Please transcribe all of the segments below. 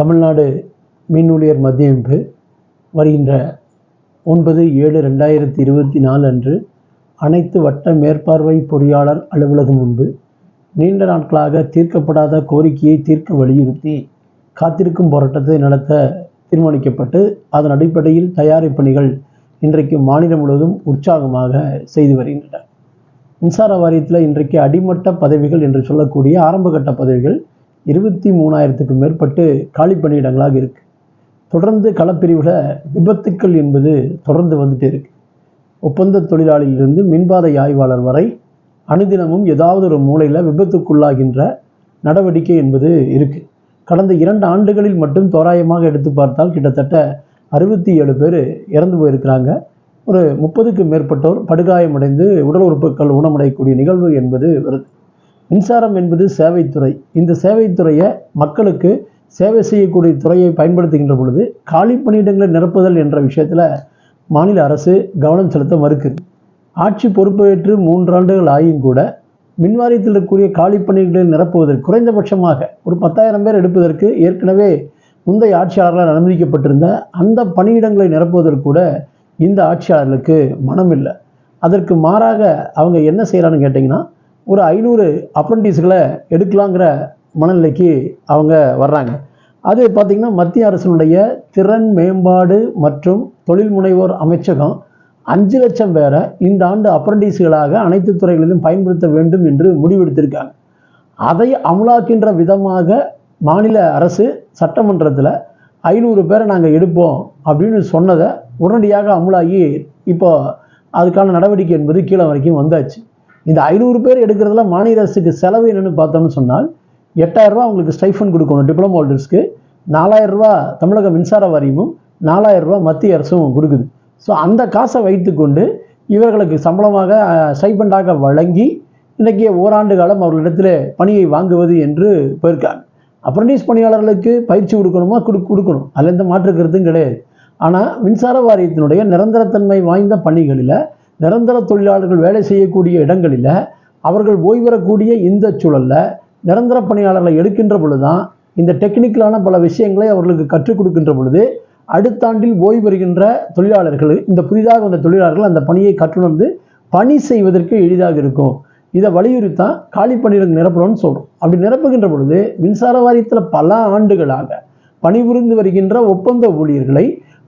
தமிழ்நாடு மின் ஊழியர் மத்திய அமைப்பு வருகின்ற 9/7/2024 அன்று அனைத்து வட்ட மேற்பார்வை பொறியாளர் அலுவலகம் முன்பு நீண்ட நாட்களாக தீர்க்கப்படாத கோரிக்கையை தீர்க்க வலியுறுத்தி காத்திருக்கும் போராட்டத்தை நடத்த தீர்மானிக்கப்பட்டு அதன் அடிப்படையில் தயாரிப்பு பணிகள் இன்றைக்கு மாநிலம் முழுவதும் உற்சாகமாக செய்து வருகின்றன. மின்சார வாரியத்தில் இன்றைக்கு அடிமட்ட பதவிகள் என்று சொல்லக்கூடிய ஆரம்பகட்ட பதவிகள் 23,000க்கும் மேற்பட்டு காலி பணியிடங்களாக இருக்குது. தொடர்ந்து களப்பிரிவில் விபத்துக்கள் என்பது தொடர்ந்து வந்துட்டே இருக்கு. ஒப்பந்த தொழிலாளியிலிருந்து மின்பாதை ஆய்வாளர் வரை அனுதினமும் ஏதாவது ஒரு மூலையில் விபத்துக்குள்ளாகின்ற நடவடிக்கை என்பது இருக்குது. கடந்த 2 ஆண்டுகளில் மட்டும் தோராயமாக எடுத்து பார்த்தால் கிட்டத்தட்ட 67 பேர் இறந்து போயிருக்கிறாங்க. ஒரு 30க்கும் மேற்பட்டோர் படுகாயமடைந்து உடல் உறுப்புகள் ஊனமடையக்கூடிய நிகழ்வு என்பது வருது. மின்சாரம் என்பது சேவைத்துறை. இந்த சேவைத்துறையை மக்களுக்கு சேவை செய்யக்கூடிய துறையை பயன்படுத்துகின்ற பொழுது காலி பணியிடங்களை நிரப்புதல் என்ற விஷயத்தில் மாநில அரசு கவனம் செலுத்த மறுக்குது. ஆட்சி பொறுப்பேற்று 3 ஆண்டுகள் ஆகியும் கூட மின்வாரியத்தில் இருக்கக்கூடிய காலி பணியிடங்களை நிரப்புவதற்கு குறைந்தபட்சமாக ஒரு 10,000 பேர் எடுப்பதற்கு ஏற்கனவே முந்தைய ஆட்சியாளர்களால் அனுமதிக்கப்பட்டிருந்த அந்த பணியிடங்களை நிரப்புவதற்கு கூட இந்த ஆட்சியாளர்களுக்கு மனம் இல்லை. அதற்கு மாறாக அவங்க என்ன செய்கிறான்னு கேட்டிங்கன்னா, ஒரு 500 அப்ரண்டிஸ்களை எடுக்கலாங்கிற மனநிலைக்கு அவங்க வர்றாங்க. அது பார்த்திங்கன்னா மத்திய அரசினுடைய திறன் மேம்பாடு மற்றும் தொழில் முனைவோர் அமைச்சகம் 5 லட்சம் பேரை இந்த ஆண்டு அப்ரண்டிஸ்களாக அனைத்து துறைகளிலும் பயன்படுத்த வேண்டும் என்று முடிவெடுத்திருக்காங்க. அதை அமலாக்கின்ற விதமாக மாநில அரசு சட்டமன்றத்தில் 500 பேரை நாங்கள் எடுப்போம் அப்படின்னு சொன்னதை உடனடியாக அமலாகி இப்போ அதுக்கான நடவடிக்கை என்பது கீழே வரைக்கும் வந்தாச்சு. இந்த 500 பேர் எடுக்கிறதுல மாநில அரசுக்கு செலவு என்னென்னு பார்த்தோம்னு சொன்னால் 8,000 ரூபா அவங்களுக்கு ஸ்டைஃபன் கொடுக்கணும் டிப்ளமோ ஹோல்டர்ஸ்க்கு, 4,000 ரூபா தமிழக மின்சார வாரியமும் 4,000 ரூபா மத்திய அரசும் கொடுக்குது. ஸோ அந்த காசை வைத்துக்கொண்டு இவர்களுக்கு சம்பளமாக ஸ்டைஃபண்டாக வழங்கி இன்றைக்கி ஓராண்டு காலம் அவர்களிடத்தில் பணியை வாங்குவது என்று போயிருக்காங்க. அப்ரண்டிஸ் பணியாளர்களுக்கு பயிற்சி கொடுக்கணுமா கொடுக்கணும், அதில் எந்த மாற்று கருத்தும் கிடையாது. ஆனால் மின்சார வாரியத்தினுடைய நிரந்தரத்தன்மை வாய்ந்த பணிகளில் நிரந்தர தொழிலாளர்கள் வேலை செய்யக்கூடிய இடங்களில் அவர்கள் ஓய்வெறக்கூடிய இந்த சூழலில் நிரந்தர பணியாளர்களை எடுக்கின்ற பொழுது தான் இந்த டெக்னிக்கலான பல விஷயங்களை அவர்களுக்கு கற்றுக் கொடுக்கின்ற பொழுது அடுத்த ஆண்டில் ஓய்வு பெறுகின்ற தொழிலாளர்கள், இந்த புதிதாக வந்த தொழிலாளர்கள் அந்த பணியை கற்றுணர்ந்து பணி செய்வதற்கு எளிதாக இருக்கும். இதை வலியுறுத்தான் காலி பணியிடம் நிரப்பணும்னு சொல்கிறோம். அப்படி நிரப்புகின்ற பொழுது மின்சார வாரியத்தில் பல ஆண்டுகளாக பணிபுரிந்து வருகின்ற ஒப்பந்த ஊழியர்களை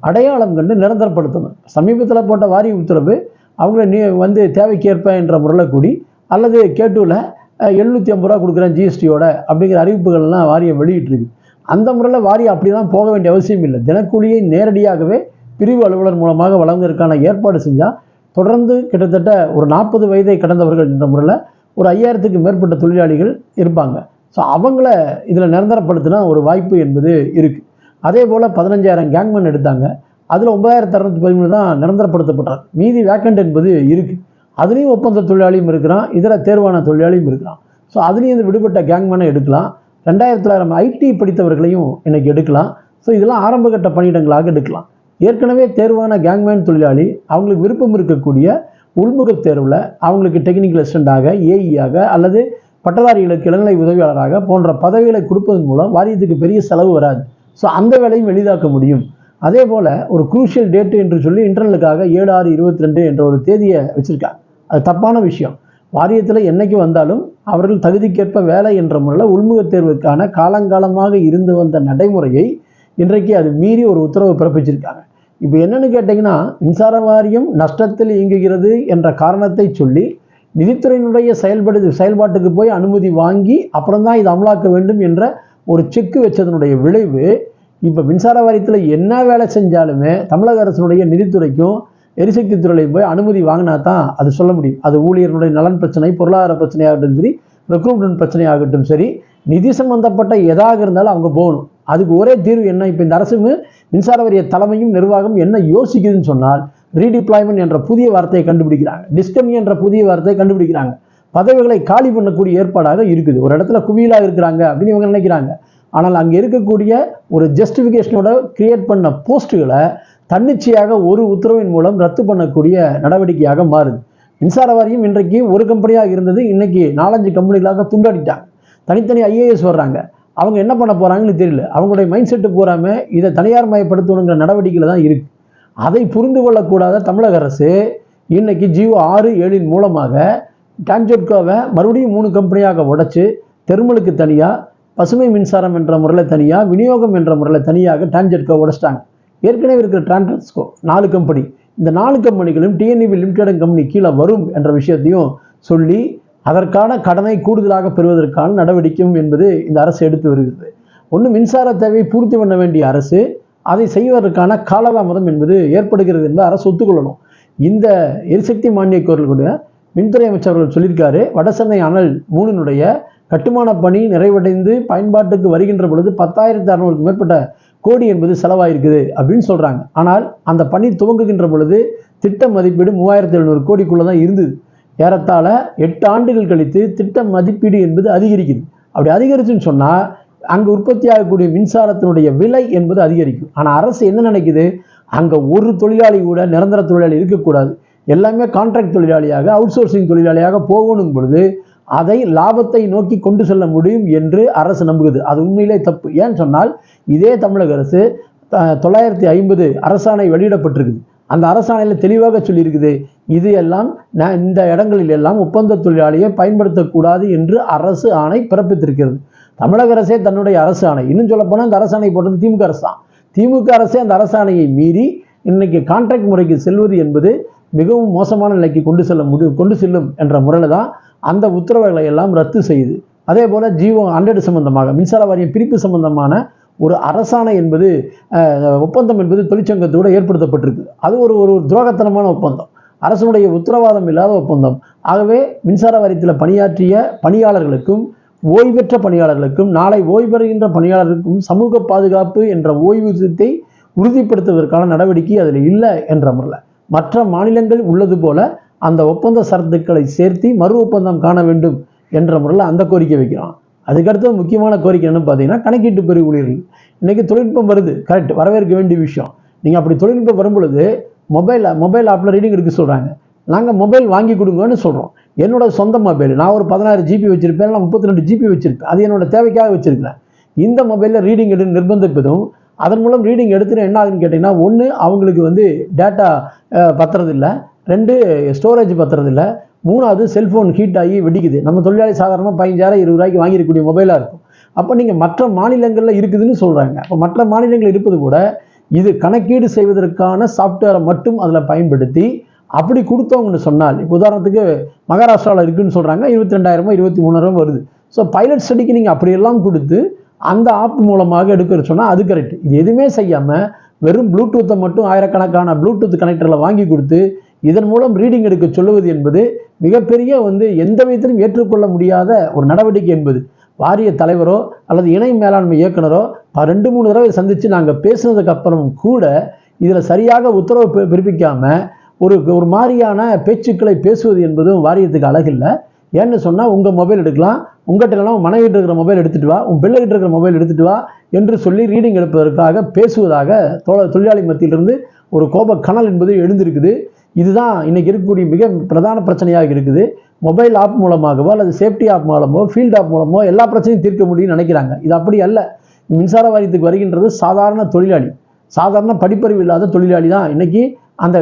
அடையாளம் கண்டு நிரந்தரப்படுத்தணும். சமீபத்தில் போட்ட வாரிய உத்தரவு அவங்கள தேவைக்கேற்ப என்ற முறையில் கூடி அல்லது கேட்டூவில் 750 ரூபா கொடுக்குறேன் ஜிஎஸ்டியோட அப்படிங்கிற அறிவிப்புகள்லாம் வாரியம் வெளியிட்டிருக்கு. அந்த முறையில் வாரியம் அப்படிலாம் போக வேண்டிய அவசியம் இல்லை. தினக்கூலியை நேரடியாகவே பிரிவு அலுவலர் மூலமாக வழங்குவதற்கான ஏற்பாடு செஞ்சால் தொடர்ந்து கிட்டத்தட்ட ஒரு 40 வயதை கடந்தவர்கள் என்ற முறையில் ஒரு 5,000க்கும் மேற்பட்ட தொழிலாளிகள் இருப்பாங்க. ஸோ அவங்கள இதில் நிரந்தரப்படுத்தினா ஒரு வாய்ப்பு என்பது இருக்குது. அதே போல் 15,000 கேங்மேன் எடுத்தாங்க. அதில் 9,613 தான் நிரந்தரப்படுத்தப்பட்டார். மீதி வேக்கண்ட் என்பது இருக்குது. அதுலேயும் ஒப்பந்த தொழிலாளியும் இருக்கிறான், இதர தேர்வான தொழிலாளியும் இருக்கிறான். ஸோ அதுலேயும் இந்த விடுபட்ட கேங்மேனை எடுக்கலாம். 2,900 ஐடி படித்தவர்களையும் இன்றைக்கி எடுக்கலாம். ஸோ இதெல்லாம் ஆரம்பகட்ட பணியிடங்களாக எடுக்கலாம். ஏற்கனவே தேர்வான கேங்மேன் தொழிலாளி அவங்களுக்கு விருப்பம் இருக்கக்கூடிய உள்முக தேர்வில் அவங்களுக்கு டெக்னிக்கல் அசிஸ்டண்டாக, ஏஇயாக அல்லது பட்டதாரிகளுக்கு இளநிலை உதவியாளராக போன்ற பதவிகளை கொடுப்பதன் மூலம் வாரியத்துக்கு பெரிய செலவு வராது. ஸோ அந்த வேலையும் எளிதாக்க முடியும். அதே போல் ஒரு குரூஷியல் டேட்டு என்று சொல்லி இன்டர்னலுக்காக 7/6/22 என்ற ஒரு தேதியை வச்சுருக்காங்க. அது தப்பான விஷயம். வாரியத்தில் என்றைக்கு வந்தாலும் அவர்கள் தகுதிக்கேற்ப வேலை என்ற முறையில் உள்முக தேர்வுக்கான காலங்காலமாக இருந்து வந்த நடைமுறையை இன்றைக்கு அது மீறி ஒரு உத்தரவு பிறப்பிச்சிருக்காங்க. இப்போ என்னென்னு கேட்டிங்கன்னா, மின்சார வாரியம் நஷ்டத்தில் இயங்குகிறது என்ற காரணத்தை சொல்லி நிதித்துறையினுடைய செயல்பாட்டுக்கு போய் அனுமதி வாங்கி அப்புறம்தான் இது அமலாக்க வேண்டும் என்ற ஒரு செக்கு வச்சதனுடைய விளைவு இப்போ மின்சார வாரியத்தில் என்ன வேலை செஞ்சாலுமே தமிழக அரசினுடைய நிதித்துறைக்கும் எரிசக்தி துறையிலையும் போய் அனுமதி வாங்கினா தான் அது சொல்ல முடியும். அது ஊழியர்களுடைய நலன் பிரச்சனை, பொருளாதார பிரச்சனையாகட்டும் சரி, ரெக்ரூட்மெண்ட் பிரச்சனையாகட்டும் சரி, நிதி சம்பந்தப்பட்ட எதாக இருந்தாலும் அவங்க போகணும். அதுக்கு ஒரே தீர்வு என்ன? இப்போ இந்த அரசு மின்சார வாரிய தலைமையும் நிர்வாகம் என்ன யோசிக்குதுன்னு சொன்னால் ரீடிப்ளாய்மெண்ட் என்ற புதிய வார்த்தையை கண்டுபிடிக்கிறாங்க, டிஸ்கமி என்ற புதிய வார்த்தையை கண்டுபிடிக்கிறாங்க. பதவிகளை காலி பண்ணக்கூடிய ஏற்பாடாக இருக்குது. ஒரு இடத்துல குவியலாக இருக்கிறாங்க அப்படின்னு இவங்க நினைக்கிறாங்க. ஆனால் அங்கே இருக்கக்கூடிய ஒரு ஜஸ்டிஃபிகேஷனோட கிரியேட் பண்ண போஸ்ட்டுகளை தன்னிச்சையாக ஒரு உத்தரவின் மூலம் ரத்து பண்ணக்கூடிய நடவடிக்கையாக மாறுது. மின்சார வாரியம் இன்றைக்கு ஒரு கம்பெனியாக இருந்தது, இன்னைக்கு 4-5 கம்பெனிகளாக துண்டாடிட்டாங்க. தனித்தனி ஐஏஎஸ் வர்றாங்க. அவங்க என்ன பண்ண போகிறாங்கன்னு தெரியல. அவங்களுடைய மைண்ட் செட்டு பூராமல் இதை தனியார் மயப்படுத்தணுங்கிற நடவடிக்கையில் தான் இருக்குது. அதை புரிந்து கொள்ளக்கூடாத தமிழக அரசு இன்னைக்கு ஜியோ 6-7 மூலமாக டான்ஜெட்கோவை மறுபடியும் 3 கம்பெனியாக உடைச்சு தெர்மலுக்கு தனியாக, பசுமை மின்சாரம் என்ற முறையில் தனியாக, விநியோகம் என்ற முறையில் தனியாக டான்ஜெட்கோ உடைச்சிட்டாங்க. ஏற்கனவே இருக்கிற டிரான்ஸ்கோ 4 கம்பெனி, இந்த 4 கம்பெனிகளும் டிஎன்இபி லிமிடெட் கம்பெனி கீழே வரும் என்ற விஷயத்தையும் சொல்லி அதற்கான கடனை கூடுதலாக பெறுவதற்கான நடவடிக்கையும் என்பது இந்த அரசு எடுத்து வருகிறது. ஒன்று, மின்சார தேவையை பூர்த்தி பண்ண வேண்டிய அரசு அதை செய்வதற்கான காலதாமதம் என்பது ஏற்படுகிறது என்று அரசு ஒத்துக்கொள்ளணும். இந்த எரிசக்தி மானிய கோரிக்கையுடைய மின்துறை அமைச்சர்கள் சொல்லியிருக்காரு, வடசென்னை அனல் 3னுடைய கட்டுமான பணி நிறைவடைந்து பயன்பாட்டுக்கு வருகின்ற பொழுது 10,600க்கு மேற்பட்ட கோடி என்பது செலவாயிருக்குது அப்படின்னு சொல்கிறாங்க. ஆனால் அந்த பணி துவங்குகின்ற பொழுது திட்ட மதிப்பீடு 3,700 கோடிக்குள்ளே தான் இருந்தது. ஏறத்தாழ 8 ஆண்டுகள் கழித்து திட்ட மதிப்பீடு என்பது அதிகரிக்குது. அப்படி அதிகரிச்சுன்னு சொன்னால் அங்கே உற்பத்தி ஆகக்கூடிய மின்சாரத்தினுடைய விலை என்பது அதிகரிக்கும். ஆனால் அரசு என்ன நினைக்குது, அங்கே ஒரு தொழிலாளி கூட நிரந்தர தொழிலாளி இருக்கக்கூடாது, எல்லாமே கான்ட்ராக்ட் தொழிலாளியாக, அவுட் சோர்சிங் தொழிலாளியாக போகணும் பொழுது அதை லாபத்தை நோக்கி கொண்டு செல்ல முடியும் என்று அரசு நம்புகிறது. அது உண்மையிலே தப்பு. ஏன்னு சொன்னால் இதே தமிழக அரசு 950 அரசாணை வெளியிடப்பட்டிருக்குது. அந்த அரசாணையில் தெளிவாக சொல்லியிருக்குது, இது எல்லாம் இந்த இடங்களில் எல்லாம் ஒப்பந்த தொழிலாளியை பயன்படுத்தக்கூடாது என்று அரசு ஆணை பிறப்பித்திருக்கிறது. தமிழக அரசே தன்னுடைய அரசு ஆணை, இன்னும் சொல்லப்போனால் இந்த அரசாணை போட்டது திமுக அரசு தான். திமுக அரசே அந்த அரசாணையை மீறி இன்னைக்கு கான்ட்ராக்ட் முறைக்கு செல்வது என்பது மிகவும் மோசமான நிலைக்கு கொண்டு செல்லும் என்ற முறையில் தான் அந்த உத்தரவுகளை எல்லாம் ரத்து செய்யுது. அதே போல் ஜியோ 100 சம்பந்தமாக மின்சார வாரியம் பிரிப்பு சம்பந்தமான ஒரு அரசாணை என்பது ஒப்பந்தம் என்பது தொழிற்சங்கத்தோடு ஏற்படுத்தப்பட்டிருக்கு. அது ஒரு துரோகத்தனமான ஒப்பந்தம், அரசனுடைய உத்தரவாதம் இல்லாத ஒப்பந்தம். ஆகவே மின்சார வாரியத்தில் பணியாற்றிய பணியாளர்களுக்கும் ஓய்வெற்ற பணியாளர்களுக்கும் நாளை ஓய்வு பெறுகின்ற பணியாளர்களுக்கும் சமூக பாதுகாப்பு என்ற ஓய்வூதியத்தை உறுதிப்படுத்துவதற்கான நடவடிக்கை அதில் இல்லை என்ற முறையில் மற்ற மாநிலங்கள் உள்ளது போல அந்த ஒப்பந்த சரத்துக்களை சேர்த்து மறு ஒப்பந்தம் காண வேண்டும் என்ற முறையில் அந்த கோரிக்கை வைக்கிறோம். அதுக்கடுத்து முக்கியமான கோரிக்கை என்னன்னு பார்த்தீங்கன்னா, கணக்கீட்டு பிரிவு ஊழியர்கள். இன்றைக்கி தொழில்நுட்பம் வருது, கரெக்ட், வரவேற்க வேண்டிய விஷயம். நீங்கள் அப்படி தொழில்நுட்பம் வரும்பொழுது மொபைல் ஆப்பில் ரீடிங் எடுக்க சொல்கிறாங்க. நாங்கள் மொபைல் வாங்கி கொடுங்கன்னு சொல்கிறோம். என்னோட சொந்த மொபைல், நான் ஒரு 16 GB வச்சுருப்பேன், நான் 32 GB வச்சுருப்பேன், அது என்னோட தேவைக்காக வச்சுருக்கிறேன். இந்த மொபைலில் ரீடிங் எடுத்து நிர்பந்திப்பதும் அதன் மூலம் ரீடிங் எடுத்துட்டு என்ன ஆகுதுன்னு கேட்டிங்கன்னா, 1 அவங்களுக்கு டேட்டா பத்துறதில்லை, 2 ஸ்டோரேஜ் பத்துறதில்லை, 3வது செல்ஃபோன் ஹீட் ஆகி வெடிக்குது. நம்ம தொழிலாளி சாதாரணமாக 15,000 20,000 வாங்கிருக்கக்கூடிய மொபைலாக இருக்கும். அப்போ நீங்கள் மற்ற மாநிலங்களில் இருக்குதுன்னு சொல்கிறாங்க. அப்போ மற்ற மாநிலங்கள் இருப்பது கூட இது கணக்கீடு செய்வதற்கான சாஃப்ட்வேரை மட்டும் அதில் பயன்படுத்தி அப்படி கொடுத்தவங்கன்னு சொன்னால், இப்போ உதாரணத்துக்கு மகாராஷ்டிராவில் இருக்குதுன்னு சொல்கிறாங்க, 22,000 23,000 வருது. ஸோ பைலட் ஸ்டடிக்கு நீங்கள் அப்படியெல்லாம் கொடுத்து அந்த ஆப் மூலமாக எடுக்கிற சொன்னால் அது கரெக்ட். இது எதுவுமே செய்யாமல் வெறும் ப்ளூடூத்தை மட்டும் ஆயிரக்கணக்கான ப்ளூடூத் கனெக்டரில் வாங்கி கொடுத்து இதன் மூலம் ரீடிங் எடுக்க சொல்லுவது என்பது மிகப்பெரிய எந்த விதத்திலும் ஏற்றுக்கொள்ள முடியாத ஒரு நடவடிக்கை என்பது. வாரிய தலைவரோ அல்லது இணை மேலாண்மை இயக்குனரோ 2-3 தடவை சந்தித்து நாங்கள் பேசுனதுக்கு அப்புறம் கூட இதில் சரியாக உத்தரவு பிறப்பிக்காமல் ஒரு மாதிரியான பேச்சுக்களை பேசுவது என்பதும் வாரியத்துக்கு அழகில்லை. ஏன்னு சொன்னால், உங்கள் மொபைல் எடுக்கலாம், உங்கள்கிட்ட இல்லைனா உன் மனைவிட்டு இருக்கிற மொபைல் எடுத்துகிட்டு வா, உன் பிள்ளைகிட்ட இருக்கிற மொபைல் எடுத்துகிட்டு வா என்று சொல்லி ரீடிங் எடுப்பதற்காக பேசுவதாக தொழிலாளி மத்தியிலிருந்து ஒரு கோப கனல் என்பது எழுந்திருக்குது. இதுதான் இன்றைக்கி இருக்கக்கூடிய மிக பிரதான பிரச்சனையாக இருக்குது. மொபைல் ஆப் மூலமாகவோ அல்லது சேஃப்டி ஆப் மூலமோ ஃபீல்டு ஆப் மூலமோ எல்லா பிரச்சனையும் தீர்க்க முடியும்னு நினைக்கிறாங்க. இது அப்படி அல்ல. மின்சார வாரியத்துக்கு வருகின்றது சாதாரண தொழிலாளி, சாதாரண படிப்பறிவு இல்லாத தொழிலாளி தான் இன்றைக்கி அந்த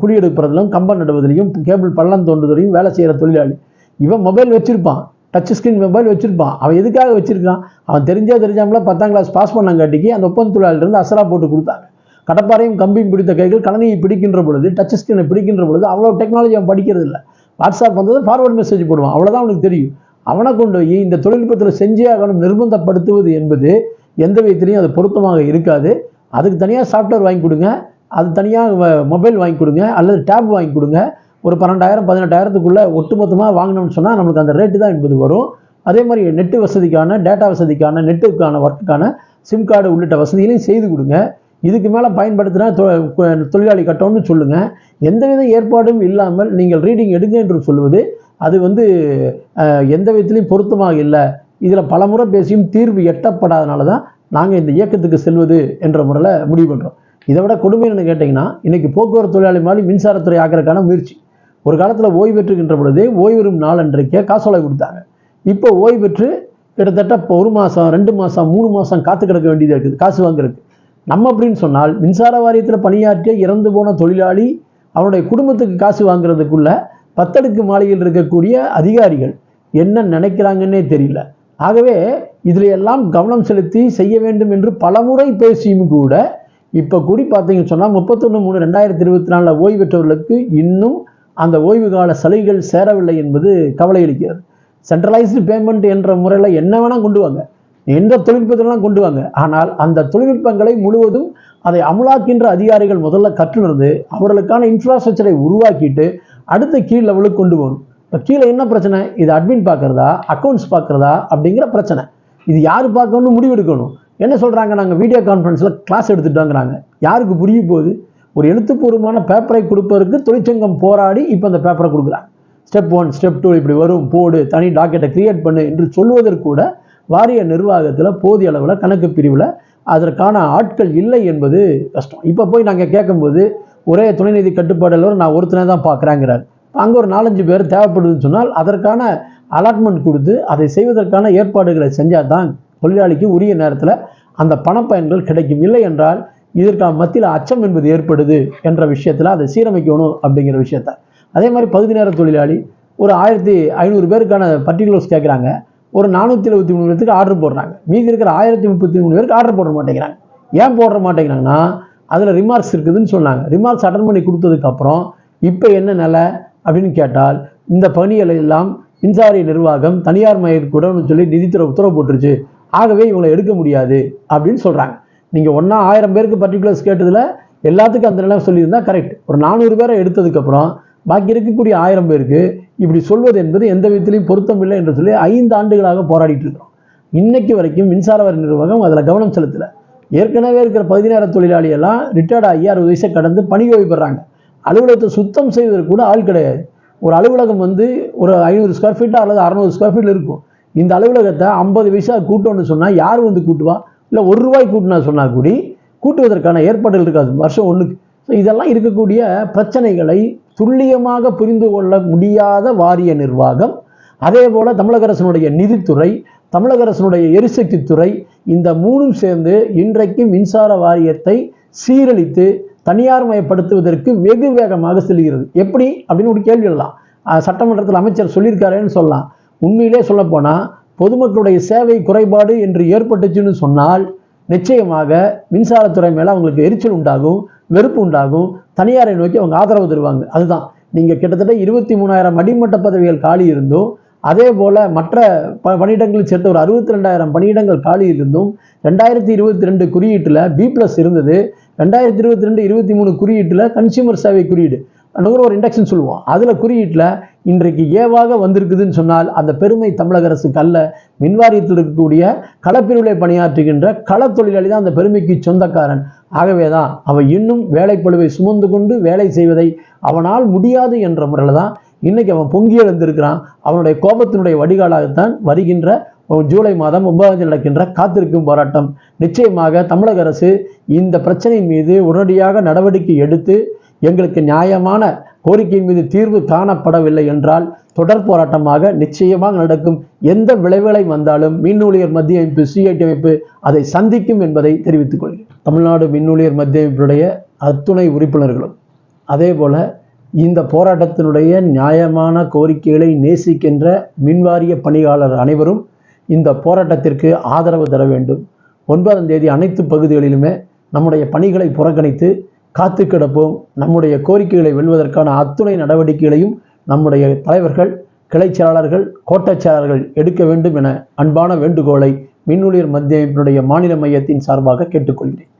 குடியெடுப்பதிலும் கம்பம் நடுவதிலையும் கேபிள் பள்ளம் தோண்டுவதிலையும் வேலை செய்கிற தொழிலாளி. இவன் மொபைல் வச்சுருப்பான், டச் ஸ்க்ரீன் மொபைல் வச்சுருப்பான். அவன் எதுக்காக வச்சுருக்கான்? அவன் தெரிஞ்சாமல 10ஆம் கிளாஸ் பாஸ் பண்ணங்காட்டிக்கு அந்த ஒப்பந்த தொழிலாளிலிருந்து அசரா போட்டு கொடுத்தாங்க. கடப்பாறையும் கம்பியும் பிடித்த கைகள் கணனியை பிடிக்கின்ற பொழுது, டச் ஸ்க்ரீனை பிடிக்கின்ற பொழுது அவ்வளோ டெக்னாலஜி அவன் படிக்கிறது இல்லை. வாட்ஸ்அப் வந்தது, ஃபார்வர்ட் மெசேஜ் போடுவான், அவ்வளோதான் அவனுக்கு தெரியும். அவனை கொண்டு போய் இந்த தொழில்நுட்பத்தில் செஞ்சே ஆகணும் நிர்பந்தப்படுத்துவது என்பது எந்த விதத்திலையும் அது பொருத்தமாக இருக்காது. அதுக்கு தனியாக சாஃப்ட்வேர் வாங்கி கொடுங்க, அது தனியாக மொபைல் வாங்கி கொடுங்க அல்லது டேப் வாங்கி கொடுங்க. ஒரு 12,000 18,000க்குள்ளே ஒட்டுமொத்தமாக வாங்கினோம்னு சொன்னால் நம்மளுக்கு அந்த ரேட்டு தான் என்பது வரும். அதே மாதிரி நெட்டு வசதிக்கான, டேட்டா வசதிக்கான, நெட்டுக்கான ஒர்க்குக்கான சிம் கார்டு உள்ளிட்ட வசதிகளையும் செய்து கொடுங்க. இதுக்கு மேலே பயன்படுத்தினா தொழிலாளி கட்டணும்னு சொல்லுங்கள். எந்தவித ஏற்பாடும் இல்லாமல் நீங்கள் ரீடிங் எடுங்க என்று சொல்லுவது அது எந்த விதத்திலையும் பொருத்தமாக இல்லை. இதில் பல முறை பேசியும் தீர்வு எட்டப்படாதனால தான் நாங்கள் இந்த இயக்கத்துக்கு செல்வது என்ற முறையில் முடிவு பண்ணுறோம். இதை விட கொடுமை என்ன கேட்டிங்கன்னா, இன்றைக்கி போக்குவரத்து தொழிலாளி மாதிரி மின்சாரத்துறை ஆக்கிறதுக்கான முயற்சி. ஒரு காலத்தில் ஓய்வு பெற்றுகின்ற பொழுது ஓய்வு பெறும் நாள் அன்றைக்கே காசோலை கொடுத்தாங்க. இப்போ ஓய்வு பெற்று கிட்டத்தட்ட இப்போ 1 மாதம் 2 மாதம் 3 மாதம் காத்து கிடக்க வேண்டியதாக இருக்குது காசு வாங்குறதுக்கு. நம்ம அப்படின்னு சொன்னால் மின்சார வாரியத்தில் பணியாற்றிய இறந்து போன தொழிலாளி அவனுடைய குடும்பத்துக்கு காசு வாங்குறதுக்குள்ள பத்தடுக்கு மாளிகையில் இருக்கக்கூடிய அதிகாரிகள் என்ன நினைக்கிறாங்கன்னே தெரியல. ஆகவே இதில் எல்லாம் கவனம் செலுத்தி செய்ய வேண்டும் என்று பலமுறை பேசியும் கூட இப்போ கூடி பார்த்தீங்கன்னு சொன்னால் 31/3/2024 ஓய்வு பெற்றவர்களுக்கு இன்னும் அந்த ஓய்வு கால சலுகைகள் சேரவில்லை என்பது கவலை அளிக்கிறது. சென்ட்ரலைஸ்டு பேமெண்ட் என்ற முறையில் என்ன வேணால் கொண்டு வாங்க, எந்த தொழில்நுட்பத்திலாம் கொண்டு வாங்க. ஆனால் அந்த தொழில்நுட்பங்களை முழுவதும் அதை அமலாக்கின்ற அதிகாரிகள் முதல்ல கற்றுணர்ந்து அவர்களுக்கான இன்ஃப்ராஸ்ட்ரக்சரை உருவாக்கிட்டு அடுத்த கீழ் லெவலுக்கு கொண்டு போகணும். இப்போ கீழே என்ன பிரச்சனை? இது அட்மின் பார்க்குறதா அக்கௌண்ட்ஸ் பார்க்குறதா அப்படிங்கிற பிரச்சனை. இது யார் பார்க்கணும்னு முடிவெடுக்கணும். என்ன சொல்கிறாங்க, நாங்கள் வீடியோ கான்ஃபரன்ஸில் கிளாஸ் எடுத்துட்டாங்கிறாங்க. யாருக்கு புரிய போகுது? ஒரு எழுத்துப்பூர்வமான பேப்பரை கொடுப்பதற்கு தொழிற்சங்கம் போராடி இப்போ அந்த பேப்பரை கொடுக்குறாங்க. ஸ்டெப் 1 ஸ்டெப் 2 இப்படி வரும், போடு, தனி டாக்கெட்டை கிரியேட் பண்ணு என்று சொல்வதற்கு கூட வாரிய நிர்வாகத்தில் போதிய அளவில் கணக்கு பிரிவில் அதற்கான ஆட்கள் இல்லை என்பது கஷ்டம். இப்போ போய் நாங்கள் கேட்கும்போது ஒரே துணைநிதி கட்டுப்பாடு நான் ஒருத்தனை தான் பார்க்குறேங்கிறார். அங்கே ஒரு 4-5 பேர் தேவைப்படுதுன்னு சொன்னால் அதற்கான அலாட்மெண்ட் கொடுத்து அதை செய்வதற்கான ஏற்பாடுகளை செஞ்சால் தான் தொழிலாளிக்கு உரிய நேரத்தில் அந்த பணப்பயன்கள் கிடைக்கும். இல்லை என்றால் இதற்கான மத்தியில் அச்சம் என்பது ஏற்படுது என்ற விஷயத்தில் அதை சீரமைக்கணும் அப்படிங்கிற விஷயத்த. அதே மாதிரி பகுதி நேர தொழிலாளி ஒரு 1500 பேருக்கான பர்டிகுலர்ஸ் கேட்குறாங்க. ஒரு 473 பேருக்கு ஆர்டர் போடுறாங்க. மீதி இருக்கிற 1033 பேருக்கு ஆர்டர் போட மாட்டேங்கிறாங்க. ஏன் போடுற மாட்டேங்கிறாங்கன்னா அதில் ரிமார்க்ஸ் இருக்குதுன்னு சொன்னாங்க. ரிமார்க்ஸ் அட்டன் பண்ணி கொடுத்ததுக்கப்புறம் இப்போ என்ன நிலை அப்படின்னு கேட்டால் இந்த பணிகளை எல்லாம் மின்சார நிர்வாகம் தனியார் மயக்கூடன்னு சொல்லி நிதித்துறை உத்தரவு போட்டுருச்சு. ஆகவே இவங்களை எடுக்க முடியாது அப்படின்னு சொல்கிறாங்க. நீங்கள் 1000 பேருக்கு பர்டிகுலர்ஸ் கேட்டதில் எல்லாத்துக்கும் அந்த நிலை சொல்லியிருந்தால் கரெக்ட். ஒரு 400 பேரை எடுத்ததுக்கப்புறம் பாக்கி இருக்கக்கூடிய 1000 பேருக்கு இப்படி சொல்வது என்பது எந்த விதத்திலையும் பொருத்தமில்லை என்று சொல்லி 5 ஆண்டுகளாக போராடிட்டு இருக்கிறோம். இன்னைக்கு வரைக்கும் மின்சார வாரிய நிர்வாகம் அதில் கவனம் செலுத்தலை. ஏற்கனவே இருக்கிற பகுதி நேர தொழிலாளியெல்லாம் ரிட்டையர்ட் ஆகி 60 வயசை கடந்து பணி ஓய்வு பெறாங்க. அலுவலகத்தை சுத்தம் செய்வதற்கு கூட ஆள் கிடையாது. ஒரு அலுவலகம் ஒரு 500 ஸ்கொயர் ஃபீட் அல்லது 600 ஸ்கொயர் ஃபீட் இருக்கும். இந்த அலுவலகத்தை 50 வயசா கூட்டணும்னு சொன்னால் யார் கூட்டுவா? இல்லை ₹1 கூட்டினா சொன்னால் கூடி கூட்டுவதற்கான ஏற்பாடுகள் இருக்காது வருஷம் ஒன்றுக்கு. ஸோ இதெல்லாம் இருக்கக்கூடிய பிரச்சனைகளை துல்லியமாக புரிந்து கொள்ள முடியாத வாரிய நிர்வாகம், அதே போல் தமிழக அரசினுடைய நிதித்துறை, தமிழக அரசினுடைய எரிசக்தி துறை, இந்த 3ம் சேர்ந்து இன்றைக்கு மின்சார வாரியத்தை சீரழித்து தனியார் மயப்படுத்துவதற்கு வெகு வேகமாக செல்கிறது. எப்படி அப்படின்னு ஒரு கேள்வி எல்லாம் சட்டமன்றத்தில் அமைச்சர் சொல்லியிருக்காருன்னு சொல்லலாம். உண்மையிலே சொல்லப்போனால் பொதுமக்களுடைய சேவை குறைபாடு என்று ஏற்பட்டுச்சுன்னு சொன்னால் நிச்சயமாக மின்சாரத்துறை மேலே அவங்களுக்கு எரிச்சல் உண்டாகும், வெறுப்பு உண்டாகும், தனியாரை நோக்கி அவங்க ஆதரவு தருவாங்க. அதுதான் நீங்கள் கிட்டத்தட்ட 23,000 அடிமட்ட பதவிகள் காலி இருந்தும், அதே போல் மற்ற பணியிடங்களில் சேர்த்து ஒரு 62,000 பணியிடங்கள் காலி இருந்தும் 2022 குறியீட்டில் B+ இருந்தது. 2022-23 குறியீட்டில் கன்சியூமர் சேவை குறியீடு நுகர்வோர் இண்டெக்ஸ்ன்னு சொல்லுவோம், அதில் குறியீட்டில் இன்றைக்கு ஏவாக வந்திருக்குதுன்னு சொன்னால் அந்த பெருமை தமிழக அரசுக்கு அல்ல. மின்வாரியத்தில் இருக்கக்கூடிய களப்பிரிவிலை பணியாற்றுகின்ற கள தொழிலாளி தான் அந்த பெருமைக்கு சொந்தக்காரன். ஆகவே தான் அவன் இன்னும் வேலைப்பளுவை சுமந்து கொண்டு வேலை செய்வதை அவனால் முடியாது என்ற முறையில் தான் இன்னைக்கு அவன் பொங்கி எழுந்திருக்கிறான். அவனுடைய கோபத்தினுடைய வடிகாலாகத்தான் வருகின்ற ஜூலை மாதம் 9 நடக்கின்ற காத்திருக்கும் போராட்டம். நிச்சயமாக தமிழக அரசு இந்த பிரச்சனை மீது உடனடியாக நடவடிக்கை எடுத்து எங்களுக்கு நியாயமான கோரிக்கையின் மீது தீர்வு காணப்படவில்லை என்றால் தொடர் போராட்டமாக நிச்சயமாக நடக்கும். எந்த விளைவுகளை வந்தாலும் மின் ஊழியர் மத்திய அமைப்பு CIT அமைப்பு அதை சந்திக்கும் என்பதை தெரிவித்துக் கொள்கிறேன். தமிழ்நாடு மின் ஊழியர் மத்திய அமைப்புடைய அத்துணை உறுப்பினர்களும் அதே போல இந்த போராட்டத்தினுடைய நியாயமான கோரிக்கைகளை நேசிக்கின்ற மின்வாரிய பணியாளர் அனைவரும் இந்த போராட்டத்திற்கு ஆதரவு தர வேண்டும். 9ஆம் தேதி அனைத்து பகுதிகளிலுமே நம்முடைய பணிகளை புறக்கணித்து காத்து கிடப்போம். நம்முடைய கோரிக்கைகளை வெல்வதற்கான அத்துணை நடவடிக்கைகளையும் நம்முடைய தலைவர்கள், கிளைச் செயலாளர்கள், கோட்டச் செயலாளர்கள் எடுக்க வேண்டும் என அன்பான வேண்டுகோளை மின் ஊழியர் மத்திய அமைப்பினுடைய மாநில மையத்தின் சார்பாக கேட்டுக்கொள்கிறேன்.